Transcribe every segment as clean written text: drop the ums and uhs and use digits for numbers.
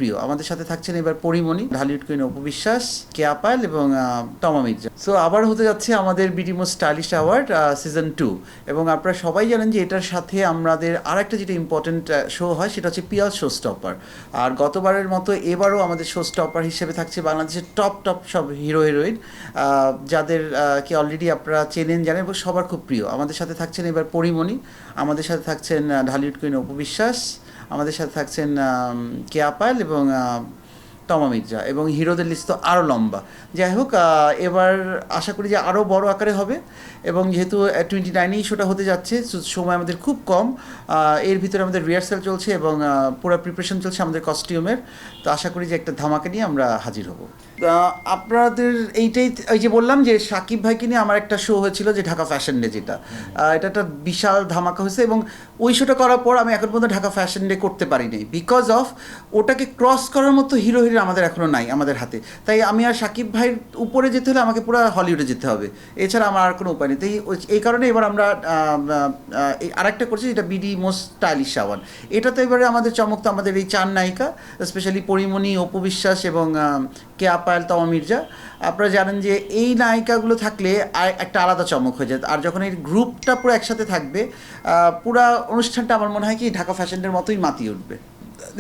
প্রিয়। আমাদের সাথে থাকছেন এবার পরিমণি, ঢালিউড কুইন অপু বিশ্বাস, কেয়া পায়েল এবং তমা মির্জা। সো আবার হতে যাচ্ছে আমাদের BD most stylish award season 2, এবং আপনারা সবাই জানেন যে এটার সাথে আমাদের আর একটা যেটা ইম্পর্টেন্ট শো হয় সেটা হচ্ছে পিয়াল শো স্টপার। আর গতবারের মতো এবারও আমাদের শো স্টপার হিসেবে থাকছে বাংলাদেশের টপ সব হিরো হিরোইন, যাদের কে অলরেডি আপনারা চেনেন জানেন এবং সবার খুব প্রিয়। আমাদের সাথে থাকছেন এবার পরিমণি, আমাদের সাথে থাকছেন ঢালিউড কুইন অপু বিশ্বাস, আমাদের সাথে থাকছেন কেয়া পায়েল এবং তমা মির্জা, এবং হিরোদের লিস্ট তো আরও লম্বা। যাই হোক, এবার আশা করি যে আরও বড় আকারে হবে, এবং যেহেতু 29এই শোটা হতে যাচ্ছে, সময় আমাদের খুব কম। এর ভিতরে আমাদের রিহার্সাল চলছে এবং পুরো প্রিপারেশন চলছে আমাদের কস্টিউমের। তো আশা করি যে একটা ধামাকা নিয়ে আমরা হাজির হব। আপনাদের এইটাই, এই যে বললাম যে সাকিব ভাইকে নিয়ে আমার একটা শো হয়েছিল যে ঢাকা ফ্যাশন ডে, যেটা এটা একটা বিশাল ধামাকা হয়েছে, এবং ওই শোটা করার পর আমি এখন পর্যন্ত ঢাকা ফ্যাশন ডে করতে পারিনি বিকজ অফ ওটাকে ক্রস করার মতো হিরো আমাদের এখনও নাই আমাদের হাতে। তাই আমি আর সাকিব ভাইয়ের উপরে যেতে হলে আমাকে পুরো হলিউডে যেতে হবে, এছাড়া আমার আর কোনো উপায় নেই। তাই এই কারণে এবার আমরা আরেকটা করছি যেটা বিডি মোস্ট স্টাইলিশ অ্যাওয়ার্ড। এটাতে এবারে আমাদের চমক তো আমাদের এই 4 নায়িকা, স্পেশালি পরিমণি, অপু বিশ্বাস এবং কেয়া পায়েল, তমা মির্জা। আপনারা জানেন যে এই নায়িকাগুলো থাকলে একটা আলাদা চমক হয়ে যায়, আর যখন এই গ্রুপটা পুরো একসাথে থাকবে পুরো অনুষ্ঠানটা আমার মনে হয় কি ঢাকা ফ্যাশনের মতোই মাতিয়ে উঠবে।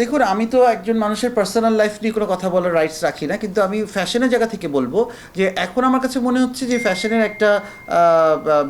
দেখুন, আমি তো একজন মানুষের পার্সোনাল লাইফ নিয়ে কোনো কথা বলার রাইটস রাখি না, কিন্তু আমি ফ্যাশনের জায়গা থেকে বলবো যে এখন আমার কাছে মনে হচ্ছে যে ফ্যাশনের একটা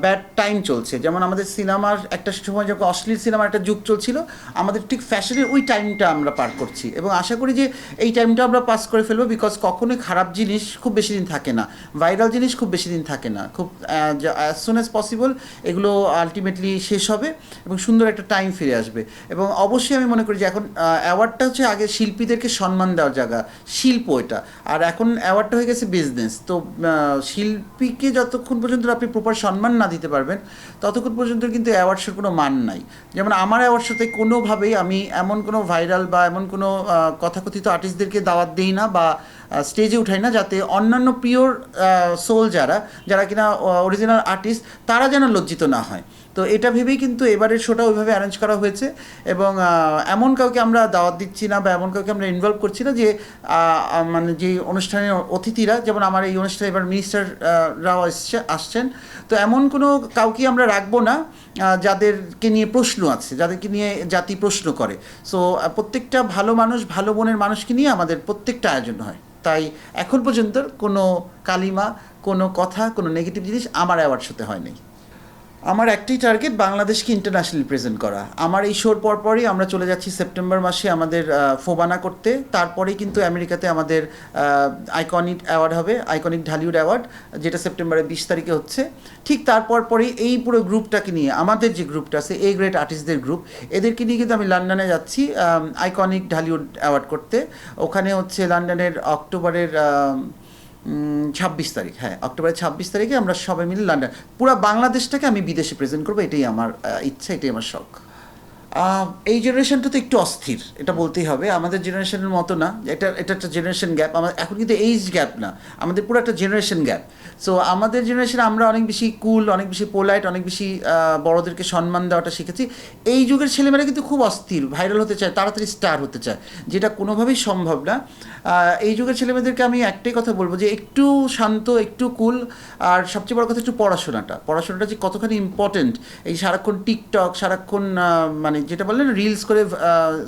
ব্যাড টাইম চলছে। যেমন আমাদের সিনেমার একটা সময় যখন অশ্লীল সিনেমার একটা যুগ চলছিল, আমাদের ঠিক ফ্যাশনের ওই টাইমটা আমরা পার করছি, এবং আশা করি যে এই টাইমটা আমরা পাস করে ফেলবো। বিকজ কখনোই খারাপ জিনিস খুব বেশি দিন থাকে না, ভাইরাল জিনিস খুব বেশি দিন থাকে না, খুব অ্যাজ সুন অ্যাজ পসিবল এগুলো আলটিমেটলি শেষ হবে এবং সুন্দর একটা টাইম ফিরে আসবে। এবং অবশ্যই আমি মনে করি যে এখন অ্যাওয়ার্ডটা হচ্ছে আগে শিল্পীদেরকে সম্মান দেওয়ার জায়গা, শিল্প এটা, আর এখন অ্যাওয়ার্ডটা হয়ে গেছে বিজনেস। তো শিল্পীকে যতক্ষণ পর্যন্ত আপনি প্রপার সম্মান না দিতে পারবেন ততক্ষণ পর্যন্ত কিন্তু অ্যাওয়ার্ড শোর কোনো মান নাই। যেমন আমার অ্যাওয়ার্ড শোতে কোনোভাবেই আমি এমন কোনো ভাইরাল বা এমন কোনো কথাকথিত আর্টিস্টদেরকে দাওয়াত দিই না বা স্টেজে উঠাই না, যাতে অন্যান্য পিওর সোল যারা কিনা অরিজিনাল আর্টিস্ট, তারা যেন লজ্জিত না হয়। তো এটা ভেবেই কিন্তু এবারের শোটা ওইভাবে অ্যারেঞ্জ করা হয়েছে, এবং এমন কাউকে আমরা দাওয়াত দিচ্ছি না বা এমন কাউকে আমরা ইনভলভ করছি না যে মানে যে অনুষ্ঠানের অতিথিরা, যেমন আমার এই অনুষ্ঠানে এবার মিনিস্টাররাও আসছেন, তো এমন কোনো কাউকে আমরা রাখবো না যাদেরকে নিয়ে প্রশ্ন আছে, যাদেরকে নিয়ে জাতি প্রশ্ন করে। সো প্রত্যেকটা ভালো মানুষ, ভালো মনের মানুষকে নিয়ে আমাদের প্রত্যেকটা আয়োজন হয়। তাই এখন পর্যন্ত কোনো কালিমা, কোনো কথা, কোনো নেগেটিভ জিনিস আমার অ্যাওয়ার্ড শোতে হয়নি। আমার একটাই টার্গেট, বাংলাদেশকে ইন্টারন্যাশনালি প্রেজেন্ট করা। আমার এই শোর পরপরই আমরা চলে যাচ্ছি সেপ্টেম্বর মাসে আমাদের ফোবানা করতে, তারপরেই কিন্তু আমেরিকাতে আমাদের আইকনিক অ্যাওয়ার্ড হবে, আইকনিক ঢালিউড অ্যাওয়ার্ড, যেটা সেপ্টেম্বরের 20 তারিখে হচ্ছে। ঠিক তারপর পরেই এই পুরো গ্রুপটাকে নিয়ে, আমাদের যে গ্রুপটা আছে এই গ্রেট আর্টিস্টদের গ্রুপ, এদেরকে নিয়ে কিন্তু আমি লন্ডনে যাচ্ছি আইকনিক ঢালিউড অ্যাওয়ার্ড করতে। ওখানে হচ্ছে লন্ডনের অক্টোবরের 26 তারিখ, হ্যাঁ অক্টোবরের 26 তারিখে আমরা সবাই মিলে লন্ডন, পুরো বাংলাদেশটাকে আমি বিদেশে প্রেজেন্ট করবো, এটাই আমার ইচ্ছা, এটাই আমার শখ। এই জেনারেশনটা তো একটু অস্থির, এটা বলতেই হবে। আমাদের জেনারেশনের মতো না, এটা একটা জেনারেশন গ্যাপ। আমার এখন কিন্তু এইজ গ্যাপ না, আমাদের পুরো একটা জেনারেশন গ্যাপ। সো আমাদের জেনারেশনে আমরা অনেক বেশি কুল, অনেক বেশি পোলাইট, অনেক বেশি বড়োদেরকে সম্মান দেওয়াটা শিখেছি। এই যুগের ছেলেমেয়েরা কিন্তু খুব অস্থির, ভাইরাল হতে চায়, তাড়াতাড়ি স্টার হতে চায়, যেটা কোনোভাবেই সম্ভব না। এই যুগের ছেলেমেয়েদেরকে আমি একটাই কথা বলবো যে একটু শান্ত, একটু কুল, আর সবচেয়ে বড় কথা একটু পড়াশোনাটা যে কতখানি ইম্পর্টেন্ট। এই সারাক্ষণ টিকটক, সারাক্ষণ মানে যেটা বললেন রিলস করে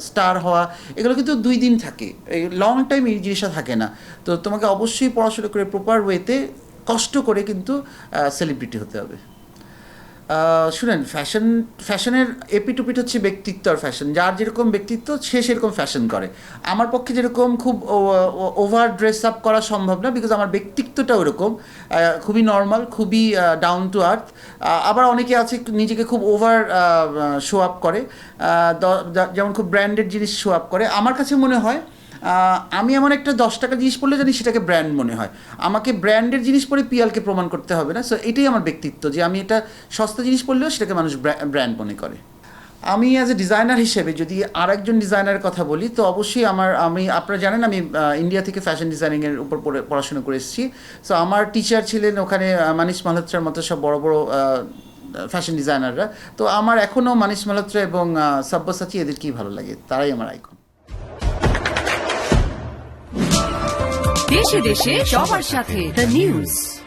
স্টার হওয়া, এগুলো কিন্তু 2 দিন থাকে, এই লং টাইম এই জিনিসটা থাকে না। তো তোমাকে অবশ্যই পড়াশোনা করে প্রপার ওয়েতে কষ্ট করে কিন্তু সেলিব্রিটি হতে হবে। শুনেন, ফ্যাশনের এপিটুপিট হচ্ছে ব্যক্তিত্ব আর ফ্যাশন। যার যেরকম ব্যক্তিত্ব সে সেরকম ফ্যাশন করে। আমার পক্ষে যেরকম খুব ওভার ড্রেস আপ করা সম্ভব না, বিকজ আমার ব্যক্তিত্বটা ওরকম খুবই নর্মাল, খুবই ডাউন টু আর্থ। আবার অনেকে আছে নিজেকে খুব ওভার শো আপ করে, যেমন খুব ব্র্যান্ডেড জিনিস শো আপ করে। আমার কাছে মনে হয় আমি এমন একটা 10 টাকা জিনিস পরলে জানি সেটাকে ব্র্যান্ড মনে হয়, আমাকে ব্র্যান্ডের জিনিস পরে পিয়ালকে প্রমাণ করতে হবে না। সো এটাই আমার ব্যক্তিত্ব, যে আমি এটা সস্তা জিনিস পরলেও সেটাকে মানুষ ব্র্যান্ড মনে করে। আমি অ্যাজ এ ডিজাইনার হিসেবে যদি আরেকজন ডিজাইনারের কথা বলি, তো অবশ্যই আপনারা জানেন আমি ইন্ডিয়া থেকে ফ্যাশন ডিজাইনিংয়ের উপর পড়াশোনা করে এসেছি। সো আমার টিচার ছিলেন ওখানে মানিশ মালহোত্রার মতো সব বড় বড় ফ্যাশন ডিজাইনাররা। তো আমার এখনও মানিশ মালহোত্রা এবং সব্যসাচী এদেরকেই ভালো লাগে, তারাই আমার আইকন। দেশে দেশে সবার সাথে দ্য নিউজ।